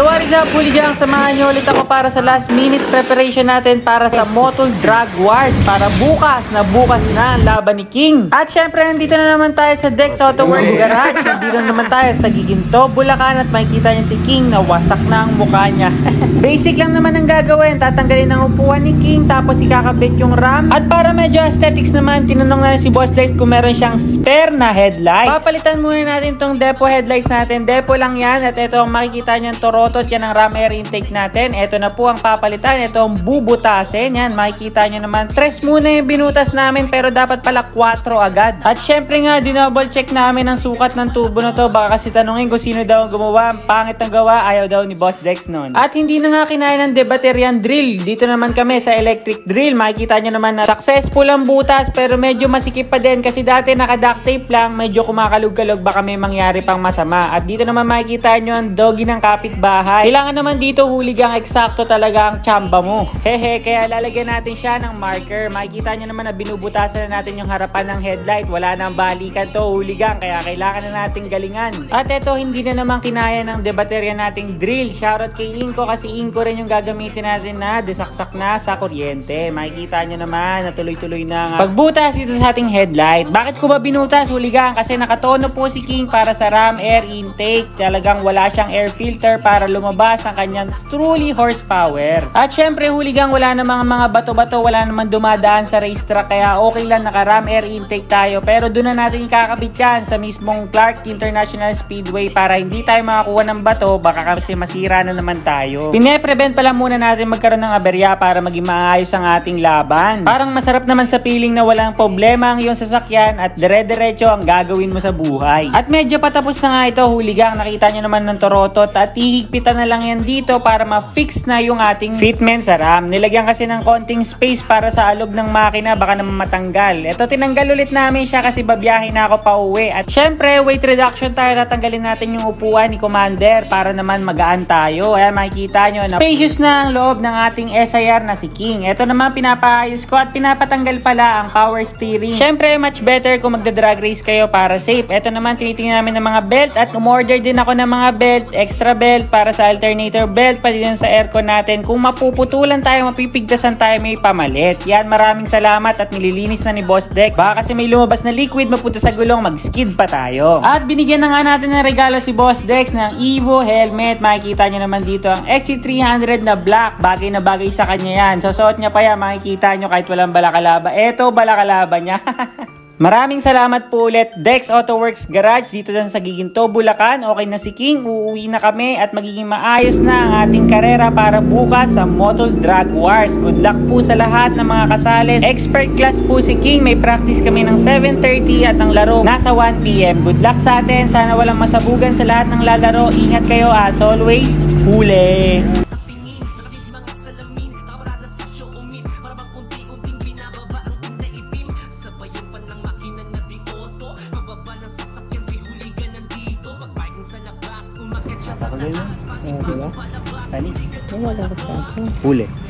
So what is up, Hooligang? Samahan nyo ulit ako para sa last minute preparation natin para sa Motul Drag Wars para bukas na ang laban ni King. At syempre nandito na naman tayo sa Dex Auto Work Garage. Nandito na naman tayo sa Giginto, Bulacan at makikita niya si King na wasak na ang mukha niya. Basic lang naman ang gagawin. Tatanggalin ang upuan ni King tapos ikakabit yung RAM. At para medyo aesthetics naman, tinanong na si Boss Dex kung meron siyang spare na headlight. Papalitan muna natin tong depo headlights natin. Depo lang yan at ito ang makikita niyan Torotot. Yan ang RAM air intake natin. Ito na po ang papalitan. Ito ang bubutasin. Yan, makikita nyo naman. 3 muna yung binutas namin pero dapat pala 4 agad. At syempre nga, dinouble check namin ang sukat ng tubo na to. Baka kasi tanungin kung sino daw ang gumawa. Pangit ang gawa, ayaw daw ni Boss Dex nun. At hindi na nga kinaya ng debaterian drill. Dito naman kami sa electric drill. Makikita nyo naman na successful ang butas pero medyo masikip pa din kasi dati naka-duct tape lang. Medyo kumakalog-kalog baka may mangyari pang masama. At dito naman makikita nyo ang doggy ng kapitbahay. Kailangan naman dito Hooligang eksakto talaga ang tsamba mo. Hehe, kaya lalagyan natin siya ng marker. Makikita nyo naman na binubutasan na natin yung harapan ng headlight. Wala nang balikan to Hooligang, kaya kailangan na natin galingan. At ito, hindi na naman kinaya ng debaterya nating drill. Shoutout kay Inko kasi Inko rin yung gagamitin natin na desaksak na sa kuryente. Makikita nyo naman na tuloy-tuloy na pagbutas dito sa ating headlight. Bakit ko ba binutas Hooligang? Kasi nakatono po si King para sa RAM air intake. Talagang wala siyang air filter para lumabas ang kanyang truly horsepower. At syempre Hooligang, wala namang mga bato-bato, wala namang dumadaan sa racetrack kaya okay lang naka-RAM air intake tayo. Pero doon na natin ikakabit yan sa mismong Clark International Speedway para hindi tayo makakuha ng bato, baka kasi masira na naman tayo. Pine-prevent pala muna natin magkaroon ng aberya para maging maayos ang ating laban. Parang masarap naman sa feeling na walang problema ang iyong sasakyan at dire-diretso ang gagawin mo sa buhay. At medyo patapos na nga ito Hooligang, nakita nyo naman ng Torotot at hihigpitan na lang yan dito para ma-fix na yung ating fitment sa RAM. Nilagyan kasi ng konting space para sa alog ng makina, baka naman matanggal. Ito, tinanggal ulit namin siya kasi babiyahin na ako pa uwi. At syempre, weight reduction tayo. Tatanggalin natin yung upuan ni Commander para naman magaan tayo. Ayan, makikita nyo na spacious na ang loob ng ating SIR na si King. Ito naman, pinapaayos ko at pinapatanggal pala ang power steering. Syempre, much better kung magda-drag race kayo para safe. Ito naman, tinitingnan namin ng mga belt at umorder din ako ng mga belt, extra belt para sa alternator belt pati din sa aircon natin. Kung mapuputulan tayo, mapipigtasan tayo, may pamalit. Yan, maraming salamat at nililinis na ni Boss Dex. Baka kasi may lumabas na liquid mapunta sa gulong, mag-skid pa tayo. At binigyan na nga natin ng regalo si Boss Dex ng Evo helmet. Makikita nyo naman dito ang XC300 na black. Bagay na bagay sa kanya yan. So suot niya pa yan, makikita nyo kahit walang balakalaba. Eto, balakalaba niya. Maraming salamat po ulit Dex Auto Works Garage dito sa Giginto, Bulacan. Okay na si King, uuwi na kami at magiging maayos na ang ating karera para bukas sa Motul Drag Wars. Good luck po sa lahat ng mga kasali. Expert class po si King, may practice kami ng 7:30 at ang laro nasa 1 PM. Good luck sa atin, sana walang masabugan sa lahat ng lalaro. Ingat kayo as always, huli! Huli.